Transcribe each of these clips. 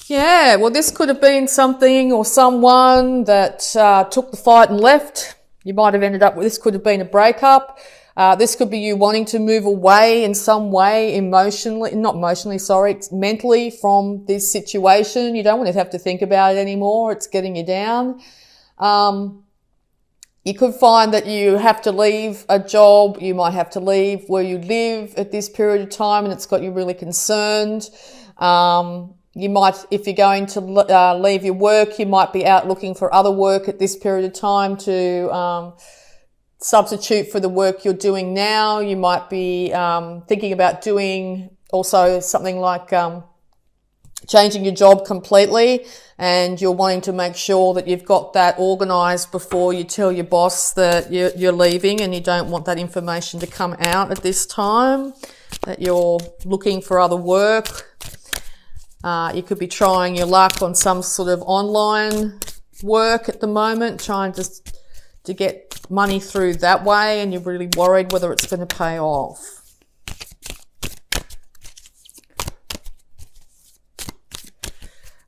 Yeah, well, this could have been something or someone that took the fight and left. You might have ended up with this could have been a breakup. This could be you wanting to move away in some way not emotionally, sorry, mentally from this situation. You don't want to have to think about it anymore. It's getting you down. You could find that you have to leave a job. You might have to leave where you live at this period of time, and it's got you really concerned. You might, if you're going to leave your work, you might be out looking for other work at this period of time to substitute for the work you're doing now. You might be thinking about doing also something like changing your job completely, and you're wanting to make sure that you've got that organised before you tell your boss that you're leaving, and you don't want that information to come out at this time, that you're looking for other work. You could be trying your luck on some sort of online work at the moment, trying to get money through that way, and you're really worried whether it's going to pay off.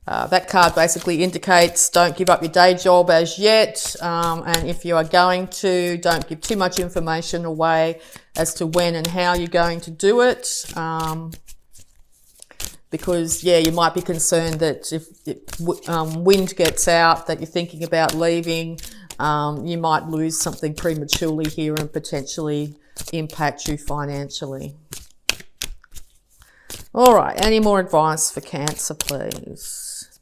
That card basically indicates don't give up your day job as yet, and if you are going to, don't give too much information away as to when and how you're going to do it. Because, yeah, you might be concerned that if wind gets out, that you're thinking about leaving, you might lose something prematurely here and potentially impact you financially. All right, any more advice for Cancer, please?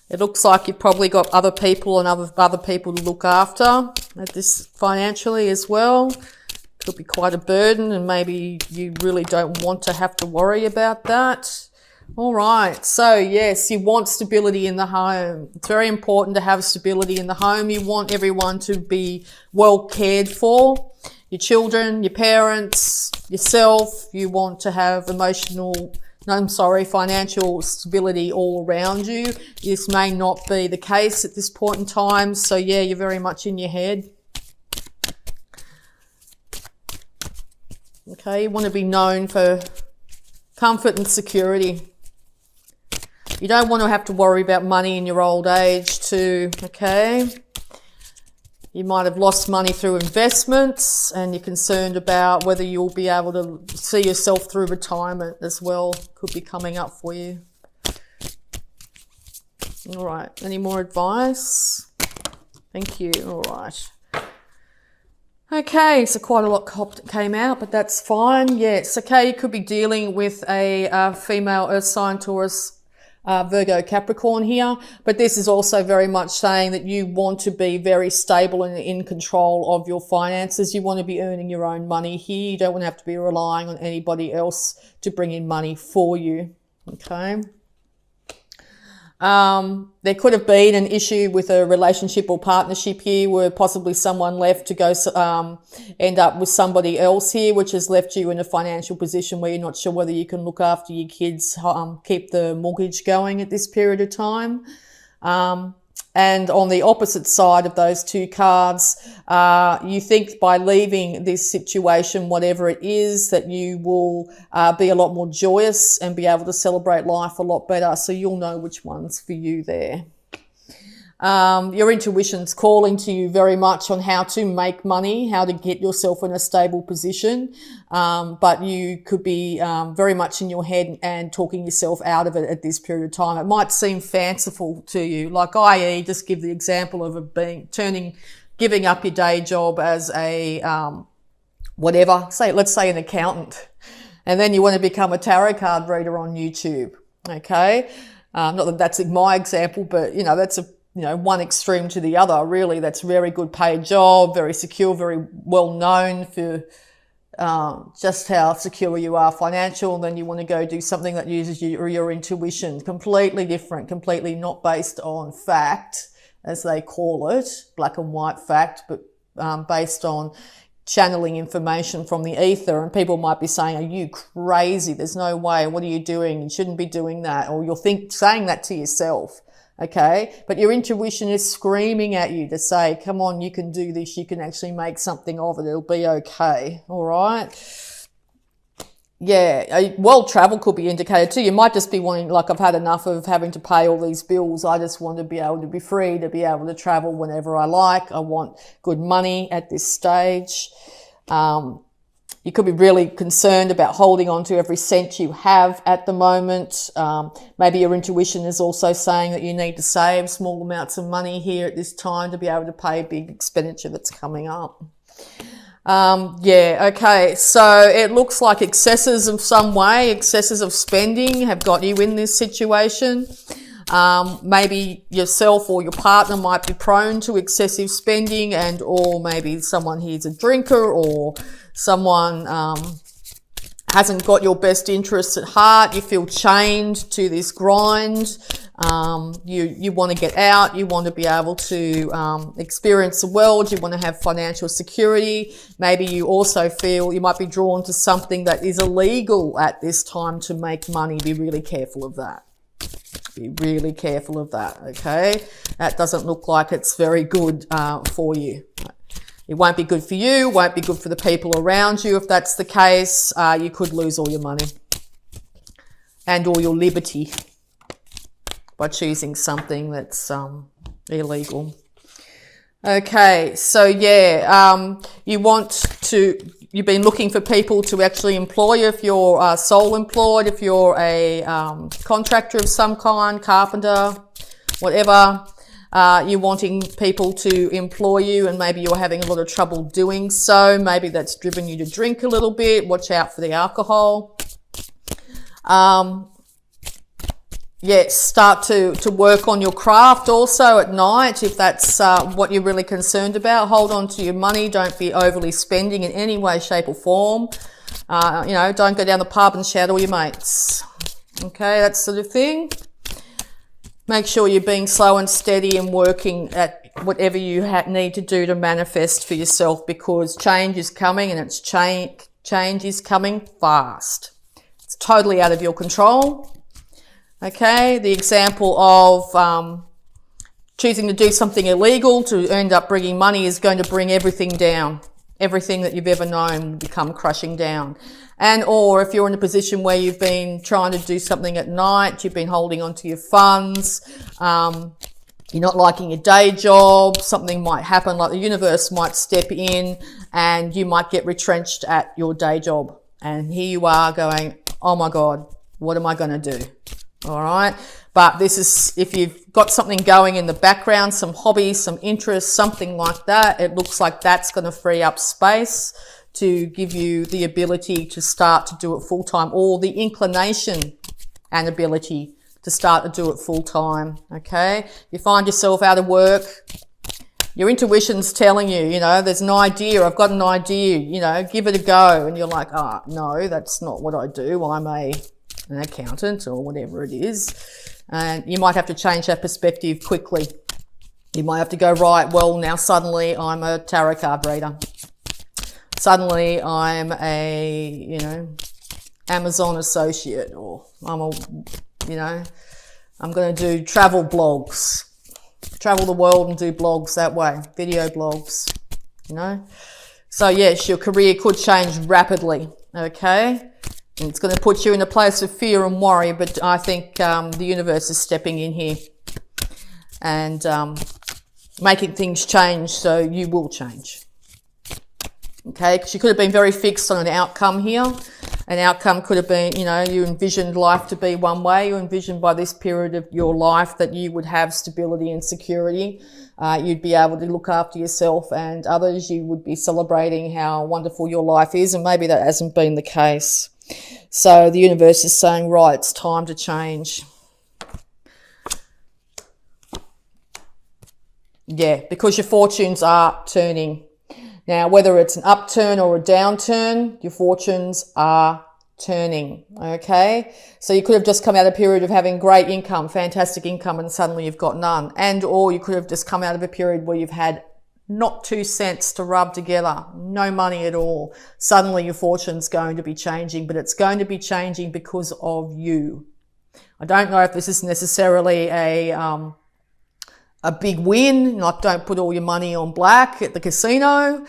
It looks like you've probably got other people and other people to look after at this financially as well. Could be quite a burden, and maybe you really don't want to have to worry about that. All right. So yes, you want stability in the home. It's very important to have stability in the home. You want everyone to be well cared for. Your children, your parents, yourself. You want to have financial stability all around you. This may not be the case at this point in time. So yeah, you're very much in your head. Okay, you want to be known for comfort and security. You don't want to have to worry about money in your old age too, okay? You might have lost money through investments, and you're concerned about whether you'll be able to see yourself through retirement as well. Could be coming up for you. All right, any more advice? Thank you, all right. Okay, so quite a lot came out, but that's fine. Yes, okay, you could be dealing with a female earth sign, Taurus, Virgo, Capricorn here, but this is also very much saying that you want to be very stable and in control of your finances. You want to be earning your own money here. You don't want to have to be relying on anybody else to bring in money for you, okay? There could have been an issue with a relationship or partnership here where possibly someone left to go end up with somebody else here, which has left you in a financial position where you're not sure whether you can look after your kids, keep the mortgage going at this period of time. And on the opposite side of those two cards, you think by leaving this situation, whatever it is, that you will be a lot more joyous and be able to celebrate life a lot better. So you'll know which one's for you there. Your intuition's calling to you very much on how to make money, how to get yourself in a stable position. But you could be very much in your head and talking yourself out of it at this period of time. It might seem fanciful to you, like i.e. just give the example of giving up your day job as a let's say an accountant, and then you want to become a tarot card reader on YouTube. Okay, not that that's my example, but that's one extreme to the other, really. That's a very good paid job, very secure, very well known for just how secure you are financial. And then you want to go do something that uses your intuition, completely different, completely not based on fact, as they call it, black and white fact, but based on channeling information from the ether. And people might be saying, are you crazy? There's no way. What are you doing? You shouldn't be doing that. Or you're saying that to yourself. Okay, but your intuition is screaming at you to say, come on, you can do this. You can actually make something of it. It'll be okay. All right. well, travel could be indicated too. You might just be wanting, like, I've had enough of having to pay all these bills. I just want to be able to be free, to be able to travel whenever I like. I want good money at this stage. You could be really concerned about holding on to every cent you have at the moment. Maybe your intuition is also saying that you need to save small amounts of money here at this time to be able to pay a big expenditure that's coming up. Okay. So it looks like excesses of some way, excesses of spending have got you in this situation. Maybe yourself or your partner might be prone to excessive spending, and or maybe someone here's a drinker, or someone hasn't got your best interests at heart. You feel chained to this grind. You want to get out. You want to be able to experience the world. You want to have financial security. Maybe you also feel you might be drawn to something that is illegal at this time to make money. Be really careful of that. Be really careful of that, okay? That doesn't look like it's very good for you. It won't be good for you, won't be good for the people around you. If that's the case, you could lose all your money and all your liberty by choosing something that's illegal. Okay, so you've been looking for people to actually employ you if you're sole employed, if you're a contractor of some kind, carpenter, whatever. You're wanting people to employ you, and maybe you're having a lot of trouble doing so. Maybe that's driven you to drink a little bit. Watch out for the alcohol. Start to work on your craft also at night if that's what you're really concerned about. Hold on to your money. Don't be overly spending in any way, shape or form. Don't go down the pub and shout at all your mates. Okay, that sort of thing. Make sure you're being slow and steady and working at whatever you need to do to manifest for yourself, because change is coming, and it's change is coming fast. It's totally out of your control. Okay, the example of choosing to do something illegal to end up bringing money is going to bring everything down. Everything that you've ever known will become crushing down. And or if you're in a position where you've been trying to do something at night, you've been holding on to your funds, you're not liking your day job, something might happen, like the universe might step in and you might get retrenched at your day job. And here you are going, oh my God, what am I going to do? All right. But this is, if you've got something going in the background, some hobbies, some interests, something like that, it looks like that's going to free up space to give you the ability to start to do it full time, or the inclination and ability to start to do it full time. Okay. You find yourself out of work, your intuition's telling you, there's an idea. I've got an idea, give it a go. And you're like, no, that's not what I do. I'm an accountant or whatever it is. And you might have to change that perspective quickly. You might have to go, right, well, now suddenly I'm a tarot card reader. Suddenly I'm a, Amazon associate, or I'm going to do travel blogs, travel the world and do blogs that way, video blogs, So yes, your career could change rapidly, okay? And it's going to put you in a place of fear and worry, but I think the universe is stepping in here and making things change, so you will change. Okay, because you could have been very fixed on an outcome here. An outcome could have been, you envisioned life to be one way. You envisioned by this period of your life that you would have stability and security. You'd be able to look after yourself and others. You would be celebrating how wonderful your life is, and maybe that hasn't been the case. So the universe is saying, right, it's time to change. Yeah, because your fortunes are turning. Now, whether it's an upturn or a downturn, your fortunes are turning, okay? So you could have just come out of a period of having great income, fantastic income, and suddenly you've got none. And or you could have just come out of a period where you've had not 2 cents to rub together, no money at all. Suddenly your fortune's going to be changing, but it's going to be changing because of you. I don't know if this is necessarily a big win, like don't put all your money on black at the casino.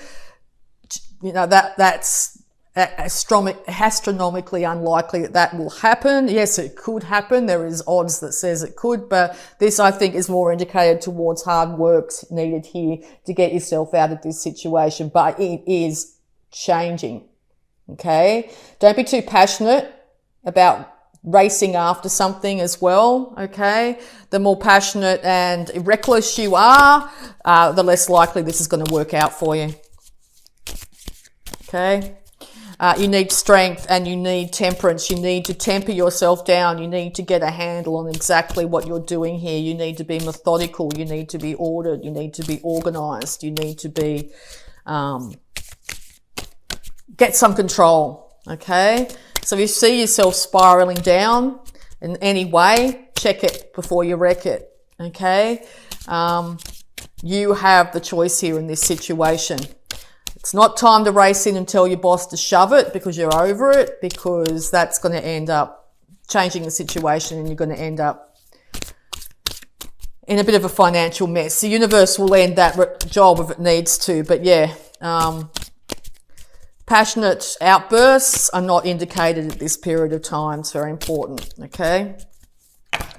That's astronomically unlikely that will happen. Yes, it could happen. There is odds that says it could, but this, I think, is more indicated towards hard works needed here to get yourself out of this situation, but it is changing. Okay. Don't be too passionate about racing after something as well. Okay. The more passionate and reckless you are, the less likely this is going to work out for you. Okay. You need strength and you need temperance. You need to temper yourself down. You need to get a handle on exactly what you're doing here. You need to be methodical. You need to be ordered. You need to be organized. You need to be, get some control. Okay. So if you see yourself spiraling down in any way, check it before you wreck it. Okay. You have the choice here in this situation. It's not time to race in and tell your boss to shove it because you're over it, because that's going to end up changing the situation and you're going to end up in a bit of a financial mess. The universe will end that job if it needs to, but yeah, passionate outbursts are not indicated at this period of time. It's very important, okay?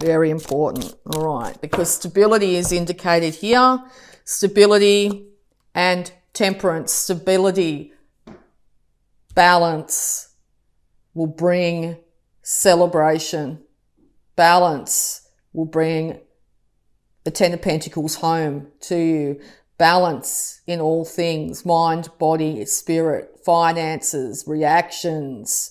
Very important, all right, because stability is indicated here. Stability and temperance, stability, balance will bring celebration. Balance will bring the Ten of Pentacles home to you. Balance in all things, mind, body, spirit, finances, reactions,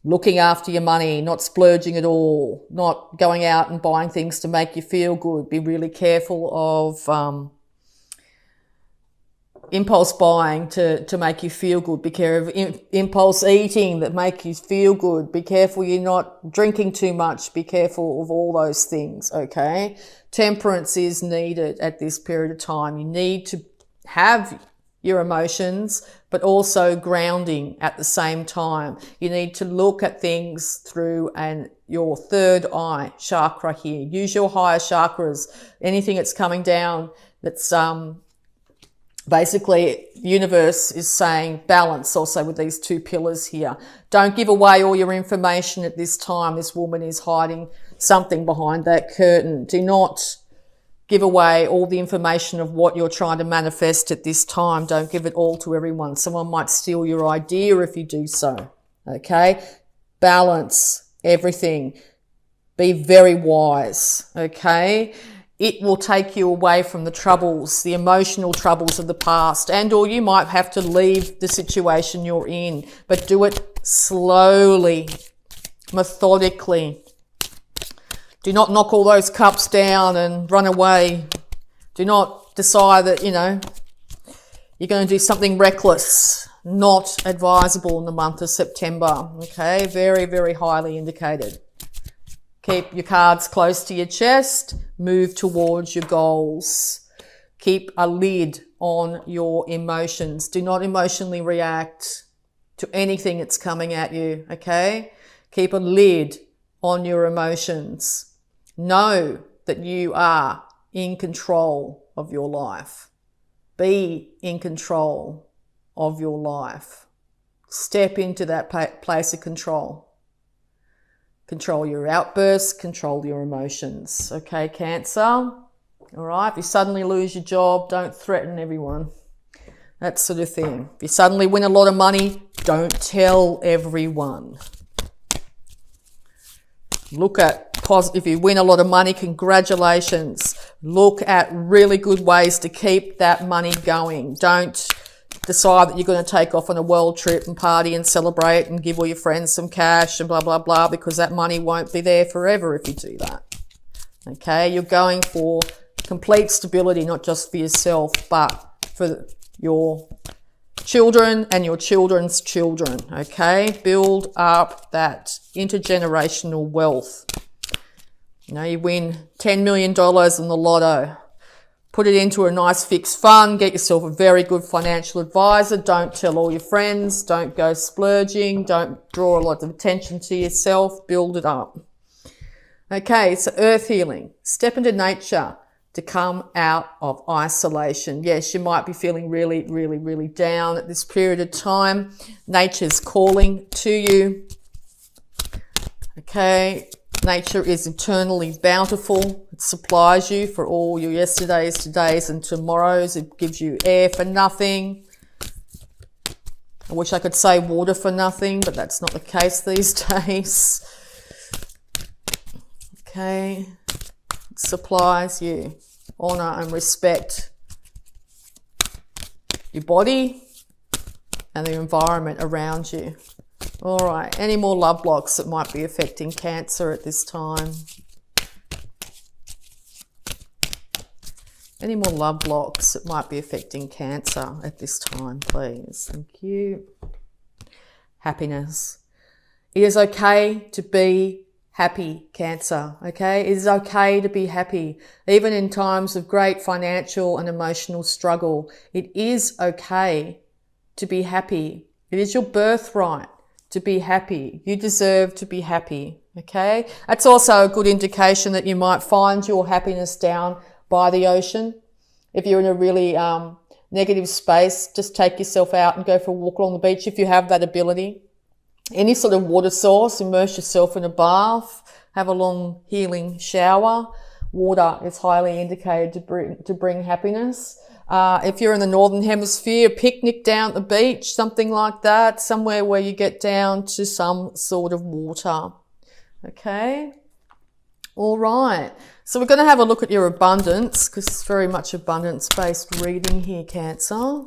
looking after your money, not splurging at all, not going out and buying things to make you feel good. Be really careful of impulse buying to make you feel good. Be careful of impulse eating that make you feel good. Be careful you're not drinking too much. Be careful of all those things, okay? Temperance is needed at this period of time. You need to have your emotions, but also grounding at the same time. You need to look at things through your third eye chakra here. Use your higher chakras. Anything that's coming down that's basically, the universe is saying balance also with these two pillars here. Don't give away all your information at this time. This woman is hiding something behind that curtain. Do not give away all the information of what you're trying to manifest at this time. Don't give it all to everyone. Someone might steal your idea if you do so. Okay? Balance everything. Be very wise. Okay? It will take you away from the troubles, the emotional troubles of the past, and or you might have to leave the situation you're in, but do it slowly, methodically. Do not knock all those cups down and run away. Do not decide that, you're going to do something reckless. Not advisable in the month of September, okay? Very, very highly indicated. Keep your cards close to your chest. Move towards your goals. Keep a lid on your emotions. Do not emotionally react to anything that's coming at you, okay? Keep a lid on your emotions. Know that you are in control of your life. Be in control of your life. Step into that place of control. Control your outbursts, control your emotions. Okay, Cancer? All right, if you suddenly lose your job, don't threaten everyone. That sort of thing. If you suddenly win a lot of money, don't tell everyone. Look at, if you win a lot of money, congratulations. Look at really good ways to keep that money going. Don't decide that you're going to take off on a world trip and party and celebrate and give all your friends some cash and blah, blah, blah, because that money won't be there forever if you do that. Okay, you're going for complete stability, not just for yourself, but for your children and your children's children. Okay, build up that intergenerational wealth. You win $10 million in the lotto. Put it into a nice fixed fund. Get yourself a very good financial advisor. Don't tell all your friends. Don't go splurging. Don't draw a lot of attention to yourself. Build it up. Okay, so earth healing. Step into nature. to come out of isolation. Yes, you might be feeling really, really, really down at this period of time. Nature's calling to you. Okay, nature is eternally bountiful. It supplies you for all your yesterdays, todays, and tomorrows. It gives you air for nothing. I wish I could say water for nothing, but that's not the case these days. Okay, it supplies you honor and respect your body and the environment around you. All right, any more love blocks that might be affecting Cancer at this time? Any more love blocks that might be affecting Cancer at this time, please? Thank you. Happiness. It is okay to be happy, Cancer, okay? It is okay to be happy. Even in times of great financial and emotional struggle, it is okay to be happy. It is your birthright to be happy. You deserve to be happy, okay? That's also a good indication that you might find your happiness down by the ocean. If you're in a really negative space, just take yourself out and go for a walk along the beach if you have that ability. Any sort of water source, immerse yourself in a bath, have a long healing shower. Water is highly indicated to bring happiness. If you're in the Northern Hemisphere, picnic down at the beach, something like that, somewhere where you get down to some sort of water. Okay? All right. So we're going to have a look at your abundance, because it's very much abundance-based reading here, Cancer.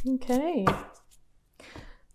Okay.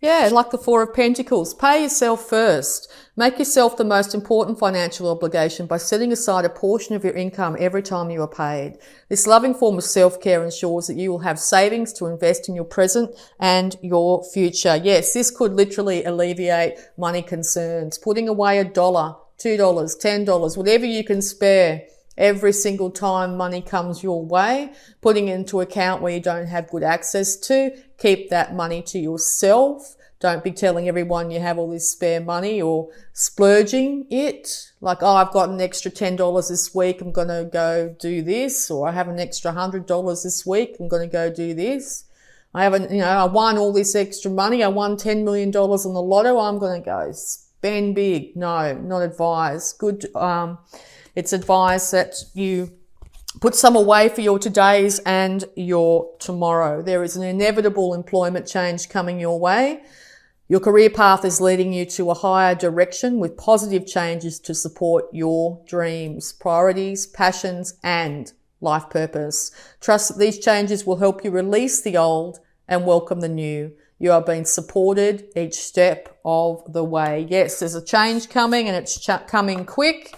Yeah, like the Four of Pentacles. Pay yourself first. Make yourself the most important financial obligation by setting aside a portion of your income every time you are paid. This loving form of self-care ensures that you will have savings to invest in your present and your future. Yes, this could literally alleviate money concerns. Putting away $1, $2, $10, whatever you can spare every single time money comes your way, putting into account where you don't have good access to. Keep that money to yourself. Don't be telling everyone you have all this spare money or splurging it. Like, oh, I've got an extra $10 this week, I'm going to go do this. Or I have an extra $100 this week, I'm going to go do this. I won all this extra money. I won $10 million on the lotto. I'm going to go spend big. No, not advised. It's advised that you put some away for your todays and your tomorrow. There is an inevitable employment change coming your way. Your career path is leading you to a higher direction with positive changes to support your dreams, priorities, passions, and life purpose. Trust that these changes will help you release the old and welcome the new. You are being supported each step of the way. Yes, there's a change coming, and it's coming quick.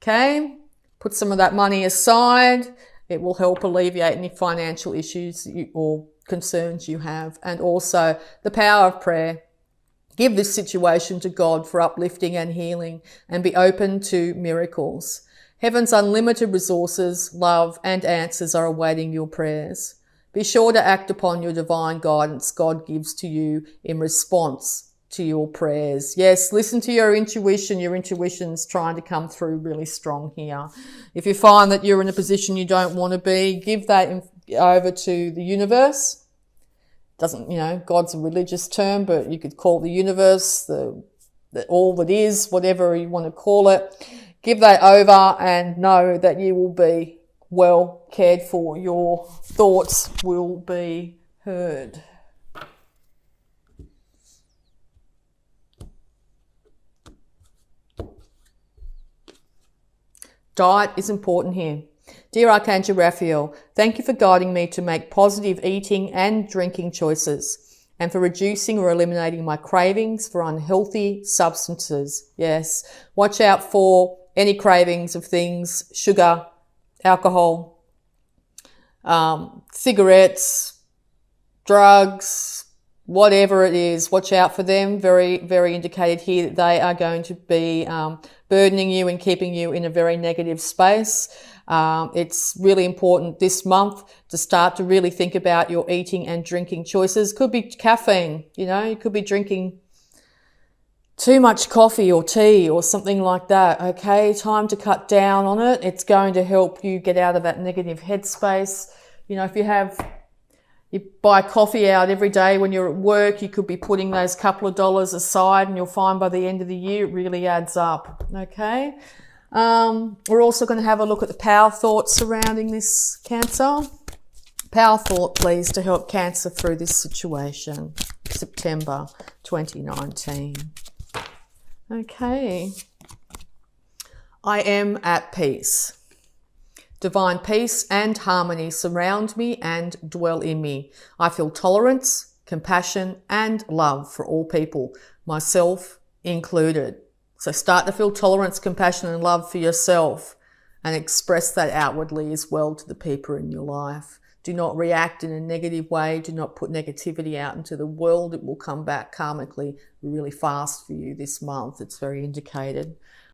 Okay, put some of that money aside. It will help alleviate any financial issues or concerns you have. And also the power of prayer. Give this situation to God for uplifting and healing, and be open to miracles. Heaven's unlimited resources, love, and answers are awaiting your prayers. Be sure to act upon your divine guidance God gives to you in response to your prayers. Yes, listen to your intuition. Your intuition's trying to come through really strong here. If you find that you're in a position you don't want to be, give that over to the universe. God's a religious term, but you could call it the universe, the all that is, whatever you want to call it. Give that over and know that you will be well cared for. Your thoughts will be heard. Diet is important here. Dear Archangel Raphael, thank you for guiding me to make positive eating and drinking choices, and for reducing or eliminating my cravings for unhealthy substances. Yes, watch out for any cravings of things, sugar, alcohol, cigarettes, drugs, whatever it is. Watch out for them. Very, very indicated here that they are going to be burdening you and keeping you in a very negative space. It's really important this month to start to really think about your eating and drinking choices. Could be caffeine, you could be drinking too much coffee or tea or something like that, okay? Time to cut down on it. It's going to help you get out of that negative headspace. You know, if you buy coffee out every day when you're at work, you could be putting those couple of dollars aside, and you'll find by the end of the year it really adds up, okay? We're also going to have a look at the power thoughts surrounding this, Cancer. Power thought, please, to help Cancer through this situation. September 2019. Okay. I am at peace. Divine peace and harmony surround me and dwell in me. I feel tolerance, compassion, and love for all people, myself included. So start to feel tolerance, compassion, and love for yourself, and express that outwardly as well to the people in your life. Do not react in a negative way. Do not put negativity out into the world. It will come back karmically really fast for you this month. It's very indicated.